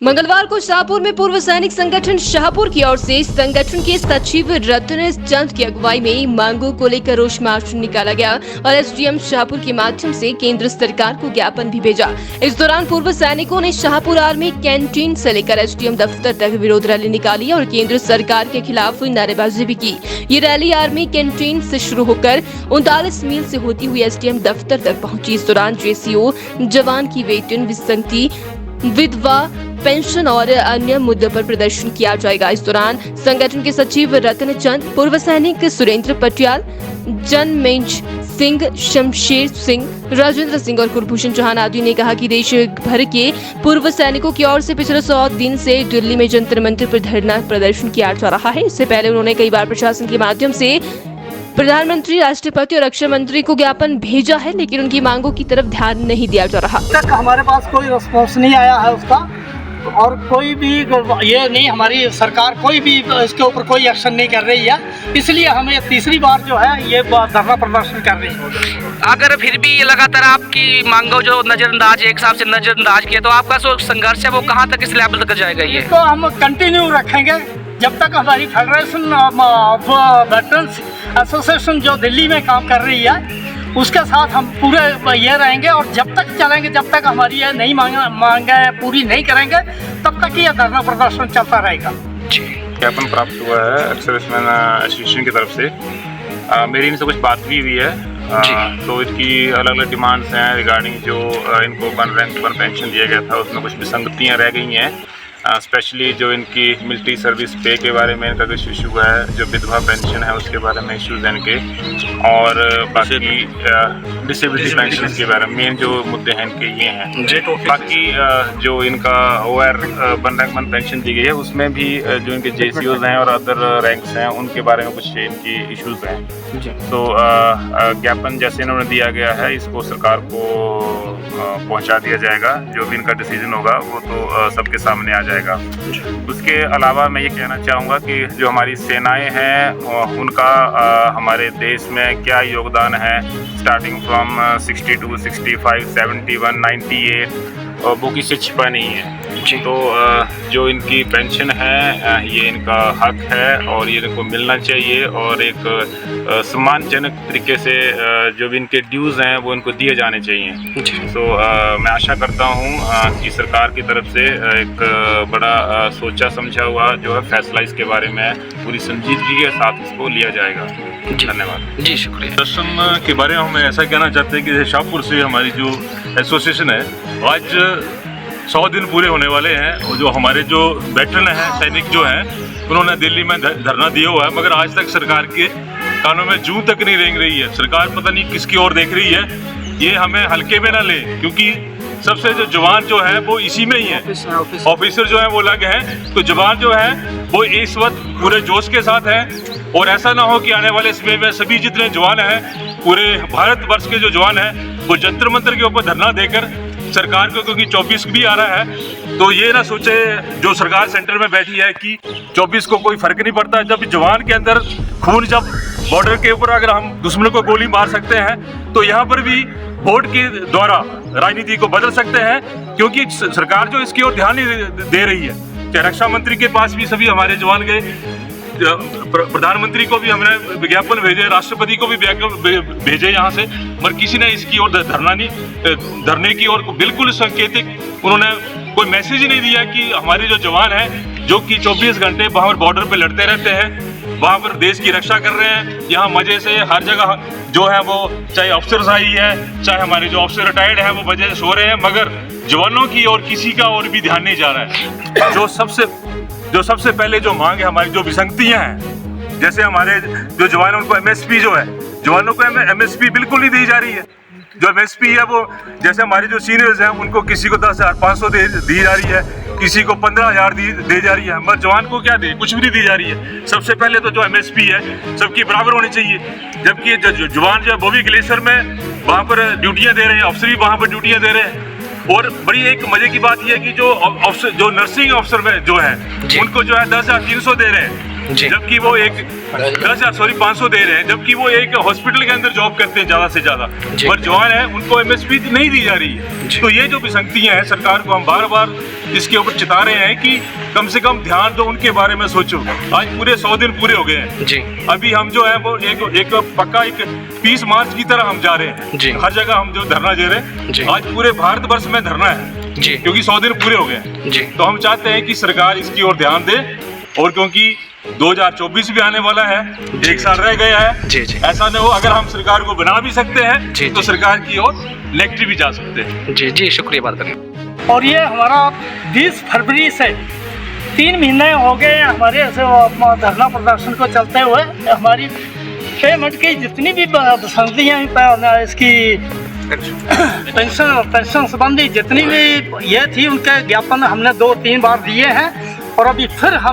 मंगलवार को शाहपुर में पूर्व सैनिक संगठन शाहपुर की ओर से संगठन के सचिव रतन चंद की अगुवाई में मांगों को लेकर रोष मार्च निकाला गया और एसडीएम शाहपुर के माध्यम से केंद्र सरकार को ज्ञापन भी भेजा। इस दौरान पूर्व सैनिकों ने शाहपुर आर्मी कैंटीन से लेकर एसडीएम दफ्तर तक विरोध रैली निकाली और केंद्र सरकार के खिलाफ नारेबाजी भी की। ये रैली आर्मी कैंटीन से शुरू होकर 39 मील से होती हुई एसडीएम दफ्तर तक पहुंची। इस दौरान जेसीओ जवान की वेतन विसंगति, विधवा पेंशन और अन्य मुद्दों पर प्रदर्शन किया जाएगा। इस दौरान संगठन के सचिव रतन चंद, पूर्व सैनिक सुरेंद्र पटियाल, जनमेंज सिंह, शमशेर सिंह, राजेंद्र सिंह और कुलभूषण चौहान आदि ने कहा कि देश भर के पूर्व सैनिकों की ओर से पिछले 100 दिन से दिल्ली में जंतर मंतर पर धरना प्रदर्शन किया जा रहा है। इससे पहले उन्होंने कई बार प्रशासन के माध्यम से प्रधानमंत्री, राष्ट्रपति और रक्षा मंत्री को ज्ञापन भेजा है, लेकिन उनकी मांगों की तरफ ध्यान नहीं दिया जा रहा। तक हमारे पास कोई रिस्पॉन्स नहीं आया है उसका, और कोई भी ये नहीं, हमारी सरकार कोई भी इसके ऊपर कोई एक्शन नहीं कर रही है। इसलिए हमें तीसरी बार जो है ये धरना प्रदर्शन कर रही है। अगर फिर भी ये लगातार आपकी मांगों जो नजरअंदाज, एक हिसाब से नजरअंदाज किया, तो आपका जो संघर्ष है वो कहाँ तक, इस लेवल तक जाएगा? ये तो हम कंटिन्यू रखेंगे जब तक हमारी फेडरेशन ऑफ वेटरन्स एसोसिएशन जो दिल्ली में काम कर रही है उसके साथ हम पूरे ये रहेंगे, और जब तक चलेंगे, जब तक हमारी ये नहीं मांगे पूरी नहीं करेंगे तब तक ये धरना प्रदर्शन चलता रहेगा। ज्ञापन प्राप्त हुआ है एक्सर्विसमैन एसोसिएशन की तरफ से। मेरी इनसे कुछ बात भी हुई है। तो इनकी अलग अलग डिमांड्स हैं रिगार्डिंग जो इनको 1 रैंक 1 पेंशन दिया गया था, उसमें कुछ विसंगतियाँ रह गई हैं। स्पेशली जो इनकी मिलिट्री सर्विस पे के बारे में इनका कुछ इशू है, जो विधवा पेंशन है उसके बारे में इश्यूज हैं इनके, और बाकी डिसेबिलिटी पेंशन के बारे में मेन जो मुद्दे हैं इनके ये हैं। बाकी जो इनका OR 1 रैंक 1 पेंशन दी गई है उसमें भी जो इनके JCOs हैं और अदर रैंक्स हैं उनके बारे में कुछ इनकी इश्यूज हैं। तो ज्ञापन जैसे इन्होंने दिया गया है इसको सरकार को पहुंचा दिया जाएगा। जो भी इनका डिसीजन होगा वो तो सबके सामने आ जाएगा। उसके अलावा मैं ये कहना चाहूँगा कि जो हमारी सेनाएं हैं उनका हमारे देश में क्या योगदान है, स्टार्टिंग फ्रॉम 62, 65, 71, 98, वो किसी से छिपा नहीं है। तो जो इनकी पेंशन है ये इनका हक है और ये इनको मिलना चाहिए, और एक सम्मानजनक तरीके से जो भी इनके ड्यूज़ हैं वो इनको दिए जाने चाहिए। तो मैं आशा करता हूँ कि सरकार की तरफ से एक बड़ा सोचा समझा हुआ जो है फैसला इसके बारे में पूरी संजीदगी के साथ इसको लिया जाएगा। धन्यवाद जी, शुक्रिया। प्रदर्शन के बारे में हम ऐसा कहना चाहते हैं कि शाहपुर से हमारी जो एसोसिएशन है, आज 100 दिन पूरे होने वाले हैं, और जो हमारे जो वेटरन हैं, सैनिक जो हैं, उन्होंने दिल्ली में धरना दिया हुआ है, मगर आज तक सरकार के कानों में जूं तक नहीं रेंग रही है। सरकार पता नहीं किसकी ओर देख रही है। ये हमें हल्के में ना ले, क्योंकि सबसे जो जवान जो है वो इसी में ही है, ऑफिसर जो है वो अलग हैं। तो जवान जो है वो इस वक्त पूरे जोश के साथ है, और ऐसा ना हो कि आने वाले समय में सभी जितने जवान हैं, पूरे भारतवर्ष के जो जवान हैं, वो जंतर मंतर के ऊपर धरना देकर सरकार को, क्योंकि 24 भी आ रहा है, तो ये ना सोचे जो सरकार सेंटर में बैठी है कि 24 को कोई फर्क नहीं पड़ता। जब जवान के अंदर खून, जब बॉर्डर के ऊपर अगर हम दुश्मनों को गोली मार सकते हैं, तो यहाँ पर भी वोट के द्वारा राजनीति को बदल सकते हैं, क्योंकि सरकार जो इसकी ओर ध्यान नहीं दे रही है। चाहे रक्षा मंत्री के पास भी सभी हमारे जवान गए, प्रधानमंत्री को भी हमने विज्ञापन भेजे, राष्ट्रपति को भी भेजे यहाँ से, मगर किसी ने इसकी ओर धरने की ओर बिल्कुल संकेतिक उन्होंने कोई मैसेज ही नहीं दिया कि हमारे जो जवान हैं, जो कि 24 घंटे वहाँ बॉर्डर पे लड़ते रहते हैं, वहाँ पर देश की रक्षा कर रहे हैं, यहाँ मजे से हर जगह जो है वो, चाहे अफसरशाही है, चाहे हमारे जो अफसर रिटायर्ड हैं वो मजे से सो रहे हैं, मगर जवानों की और किसी का और भी ध्यान नहीं जा रहा है। जो सबसे पहले जो मांग है, हमारी जो विसंगतियाँ हैं, जैसे हमारे जो जवान उनको MSP जो है, जवानों को MSP बिल्कुल नहीं दी जा रही है। जो MSP है वो, जैसे हमारे जो सीनियर्स हैं उनको किसी को 10,500 दी जा रही है, किसी को 15,000 दे जा रही है, मगर जवान को क्या दे, कुछ भी नहीं दी जा रही है। सबसे पहले तो जो MSP है सबकी बराबर होनी चाहिए, जबकि जवान जो है वो भी ग्लेशियर में वहाँ पर ड्यूटियाँ दे रहे हैं, अफसर भी वहाँ पर ड्यूटियाँ दे रहे हैं। और बड़ी एक मजे की बात यह है कि जो नर्सिंग अफसर में जो है उनको जो है 10,300 दे रहे हैं, जी। जबकि वो एक 500 दे रहे हैं, जबकि वो एक हॉस्पिटल के अंदर जॉब करते हैं ज़्यादा से ज़्यादा, जी। और जवान है उनको MSP नहीं दी जा रही है। जी। तो ये जो विसंगतियाँ हैं, सरकार को हम बार बार इसके ऊपर चिता रहे हैं कि कम से कम ध्यान दो, उनके बारे में सोचो। आज पूरे 100 दिन पूरे हो गए हैं जी। अभी हम जो है वो एक पक्का एक 20 मार्च की तरह हम जा रहे हैं जी। हर जगह हम जो धरना दे रहे जी। हैं। आज पूरे भारतवर्ष में धरना है जी। क्योंकि 100 दिन पूरे हो गए हैं। जी। तो हम चाहते हैं कि सरकार इसकी ओर ध्यान दे, और क्योंकि 2024 भी आने वाला है, एक साल रह गया है। जी, जी। ऐसा न हो, अगर हम सरकार को बना भी सकते हैं जी, तो जी। सरकार की ओर नेगेटिव भी जा सकते हैं। जी जी, शुक्रिया बात करने। और ये हमारा 20 फरवरी से 3 महीने हो गए हैं हमारे ऐसे धरना प्रदर्शन को चलते हुए। हमारी पेमेंट की जितनी भी बसंतियाँ इसकी पेंशन संबंधी जितनी भी ये थी, उनके ज्ञापन हमने 2-3 बार दिए हैं, और अभी फिर हम